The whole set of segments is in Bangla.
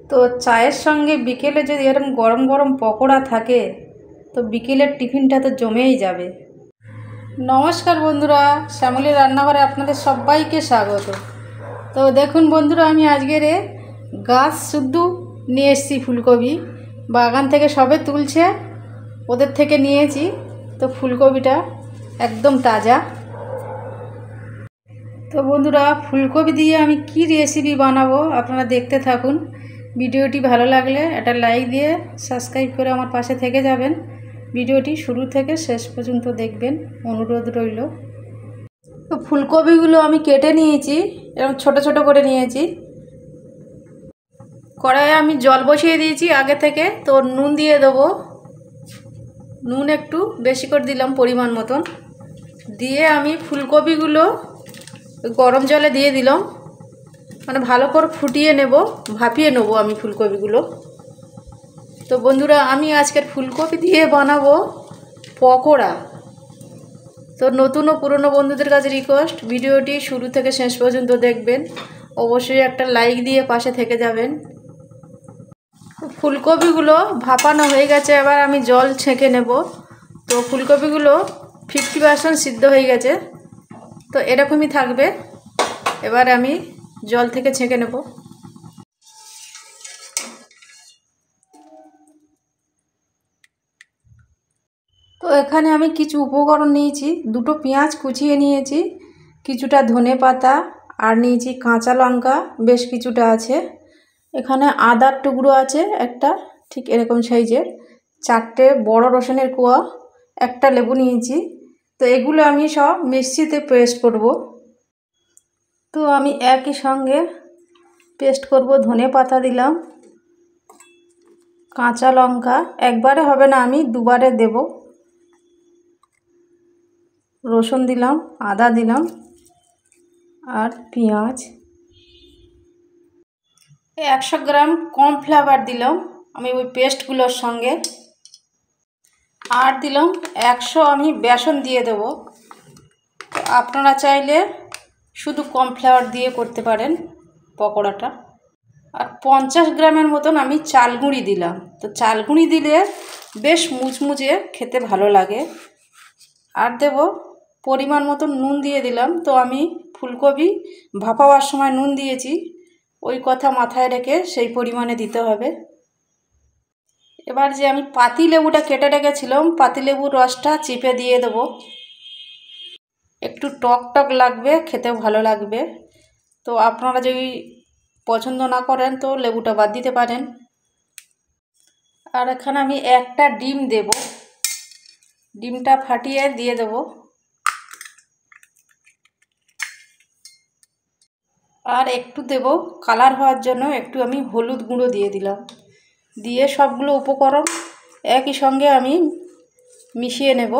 তো চায়ের সঙ্গে বিকেলে যদি এরকম গরম গরম পকোড়া থাকে তো বিকেলের টিফিনটা তো জমেই যাবে। নমস্কার বন্ধুরা, শ্যামলী রান্নাঘরে আপনাদের সবাইকে স্বাগত। তো দেখুন বন্ধুরা, আমি আজকের গাছ শুদ্ধ নিয়ে এসেছি ফুলকপি, বাগান থেকে সবে তুলছে, ওদের থেকে নিয়েছি। তো ফুলকপিটা একদম তাজা। তো বন্ধুরা, ফুলকপি দিয়ে আমি কি রেসিপি বানাবো আপনারা দেখতে থাকুন। ভিডিওটি ভালো লাগলে একটা লাইক দিয়ে সাবস্ক্রাইব করে আমার পাশে থেকে যাবেন। ভিডিওটি শুরু থেকে শেষ পর্যন্ত দেখবেন, অনুরোধ রইল। তো ফুলকপিগুলো আমি কেটে নিয়েছি, এরকম ছোট ছোট করে নিয়েছি। কড়াইয়ে আমি জল বসিয়ে দিয়েছি আগে থেকে। তো নুন দিয়ে দেবো, নুন একটু বেশি করে দিলাম পরিমাণ মতন। দিয়ে আমি ফুলকপিগুলো গরম জলে দিয়ে দিলাম, মানে ভালো করে ফুটিয়ে নেব, ভাপিয়ে নেব আমি ফুলকপিগুলো। তো বন্ধুরা, আমি আজকের ফুলকপি দিয়ে বানাবো পকোড়া। তো নতুন ও পুরনো বন্ধুদের কাছে রিকোয়েস্ট, ভিডিওটি শুরু থেকে শেষ পর্যন্ত দেখবেন, অবশ্যই একটা লাইক দিয়ে পাশে থেকে যাবেন। ফুলকপিগুলো ভাপানো হয়ে গেছে, এবার আমি জল ছেঁকে নেব। তো ফুলকপিগুলো 50% সিদ্ধ হয়ে গেছে, তো এরকমই থাকবে। এবার আমি জল থেকে ছেঁকে নেব। তো এখানে আমি কিছু উপকরণ নিয়েছি, দুটো পেঁয়াজ কুচিয়ে নিয়েছি, কিছুটা ধনে পাতা, আর নিয়েছি কাঁচা লঙ্কা বেশ কিছুটা আছে। এখানে আদার টুকরো আছে একটা, ঠিক এরকম সাইজের, 4টে বড় রসুনের কোয়া, একটা লেবু নিয়েছি। তো এগুলো আমি সব মিক্সিতে পেস্ট করব। তো আমি একই সঙ্গে পেস্ট করব। ধনে পাতা দিলাম, কাঁচা লঙ্কা একবারে হবে না, আমি দুবারে দেব। রসুন দিলাম, আদা দিলাম, আর পেঁয়াজ। 100 গ্রাম কর্নফ্লাওয়ার দিলাম আমি ওই পেস্টগুলোর সঙ্গে, আর দিলাম 100 আমি বেসন দিয়ে দেব। আপনারা চাইলে শুধু কর্নফ্লাওয়ার দিয়ে করতে পারেন পকোড়াটা। আর 50 গ্রামের মতন আমি চাল গুঁড়ি দিলাম। তো চাল গুঁড়ি দিলে বেশ মুচমুচে খেতে ভালো লাগে। আর দেব পরিমাণ মতন নুন দিয়ে দিলাম। তো আমি ফুলকপি ভাপাবার সময় নুন দিয়েছি, ওই কথা মাথায় রেখে সেই পরিমাণে দিতে হবে। এবার যে আমি পাতিলেবুটা কেটে রেখেছিলাম, পাতিলেবুর রসটা চিপে দিয়ে দেব। একটু টক টক লাগবে, খেতেও ভালো লাগবে। তো আপনারা যদি পছন্দ না করেন তো লেবুটা বাদ দিতে পারেন। আর এখানে আমি একটা ডিম দেব, ডিমটা ফাটিয়ে দিয়ে দেব। আর একটু দেব কালার হওয়ার জন্য, একটু আমি হলুদ গুঁড়ো দিয়ে দিলাম। দিয়ে সবগুলো উপকরণ একই সঙ্গে আমি মিশিয়ে নেব।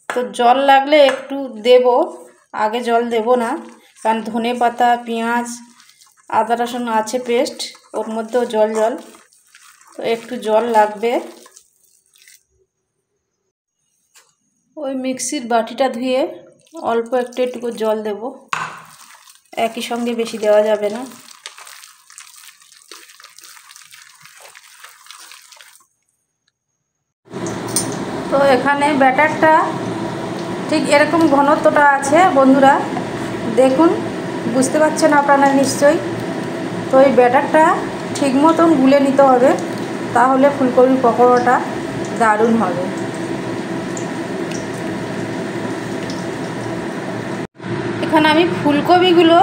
তো জল লাগলে একটু দেব, আগে জল দেব না, কারণ ধনে পাতা, পেঁয়াজ, আদা রসুন আছে পেস্ট, ওর মধ্যেও জল জল, তো একটু জল লাগবে। ওই মিক্সির বাটিটা ধুয়ে অল্প একটু জল দেব, একই সঙ্গে বেশি দেওয়া যাবে না। তো এখানে ব্যাটারটা ঠিক এরকম ঘনত্বটা আছে বন্ধুরা, দেখুন, বুঝতে পারছেন আপনারা নিশ্চয়ই। তো এই ব্যাটারটা ঠিক মতন গুলে নিতে হবে, তাহলে ফুলকপি পকোড়াটা দারুণ হবে। এখানে আমি ফুলকপিগুলো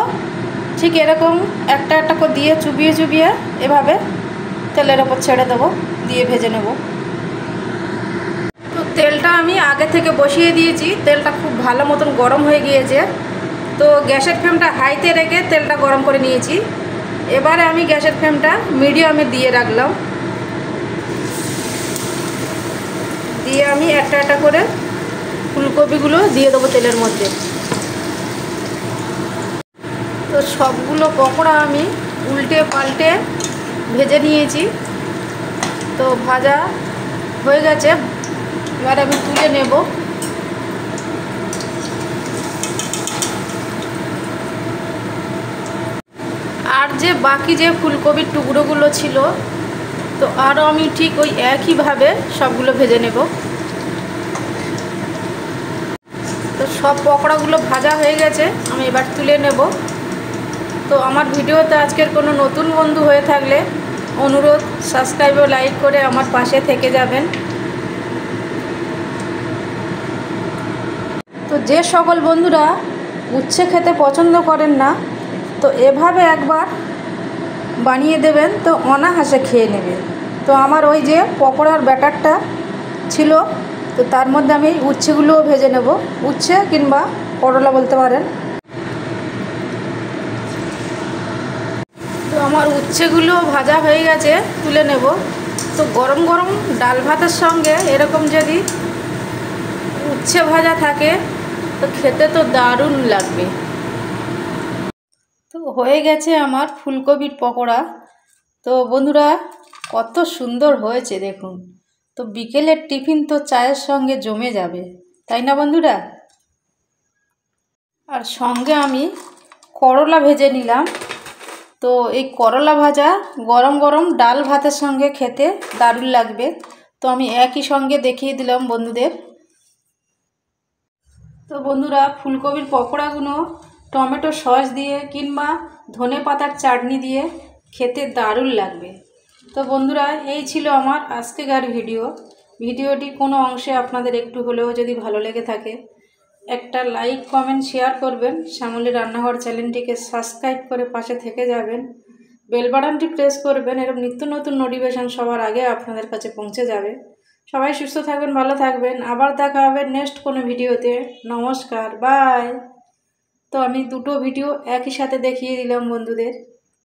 ঠিক এরকম একটা একটা করে দিয়ে চুবিয়ে চুবিয়ে এভাবে তেলের ওপর ছেড়ে দেবো, দিয়ে ভেজে নেব। তো তেলটা আমি আগে থেকে বসিয়ে দিয়েছি, তেলটা খুব ভালো মতন গরম হয়ে গিয়েছে। তো গ্যাসের ফ্লেমটা হাইতে রেখে তেলটা গরম করে নিয়েছি। এবারে আমি গ্যাসের ফ্লেমটা মিডিয়ামে দিয়ে রাখলাম, দিয়ে আমি একটা একটা করে ফুলকপিগুলো দিয়ে দেবো তেলের মধ্যে। তো সবগুলো পকোড়া আমি উল্টে পাল্টে ভেজে নিয়েছি। তো ভাজা হয়ে গেছে, এবার আমি তুলে নেব। আর যে বাকি যে ফুলকপির টুকরোগুলো ছিল, তো আরও আমি ঠিক ওই একইভাবে সবগুলো ভেজে নেব। তো সব পকোড়াগুলো ভাজা হয়ে গেছে, আমি এবার তুলে নেব। তো আমার ভিডিওতে আজকের কোনো নতুন বন্ধু হয়ে থাকলে অনুরোধ সাবস্ক্রাইব ও লাইক করে আমার পাশে থেকে যাবেন। তো যে সকল বন্ধুরা উচ্ছে খেতে পছন্দ করেন না, তো এভাবে একবার বানিয়ে দেবেন, তো অনায়াসে খেয়ে নেবে। তো আমার ওই যে পকোড়ার ব্যাটারটা ছিল, তো তার মধ্যে আমি উচ্ছেগুলোও ভেজে নেব, উচ্ছে কিংবা করলা বলতে পারেন। তো আমার উচ্ছেগুলো ভাজা হয়ে গেছে, তুলে নেব। তো গরম গরম ডাল ভাতের সঙ্গে এরকম যদি উচ্ছে ভাজা থাকে, তো খেতে তো দারুণ লাগবে। তো হয়ে গেছে আমার ফুলকপির পকোড়া। তো বন্ধুরা কত সুন্দর হয়েছে দেখুন। তো বিকেলের টিফিন তো চায়ের সঙ্গে জমে যাবে, তাই না বন্ধুরা? আর সঙ্গে আমি করলা ভেজে নিলাম। তো এই করলা ভাজা গরম গরম ডাল ভাতের সঙ্গে খেতে দারুণ লাগবে। তো আমি একই সঙ্গে দেখিয়ে দিলাম বন্ধুদের। তো বন্ধুরা ফুলকপির পকোড়াগুলো টমেটো সস দিয়ে কিংবা ধনে পাতার চাটনি দিয়ে খেতে দারুণ লাগবে। তো বন্ধুরা এই ছিল আমার আজকেকার ভিডিওটি কোনো অংশে আপনাদের একটু হলেও যদি ভালো লেগে থাকে, একটা লাইক কমেন্ট শেয়ার করবেন। শ্যামলী রান্নাঘর চ্যানেলটিকে সাবস্ক্রাইব করে পাশে থেকে যাবেন, বেল বাটনটি প্রেস করবেন, এরকম নিত্য নতুন নোটিফিকেশান সবার আগে আপনাদের কাছে পৌঁছে যাবে। সবাই সুস্থ থাকবেন, ভালো থাকবেন, আবার দেখা হবে নেক্সট কোনো ভিডিওতে। নমস্কার, বাই। তো আমি দুটো ভিডিও একই সাথে দেখিয়ে দিলাম বন্ধুদের।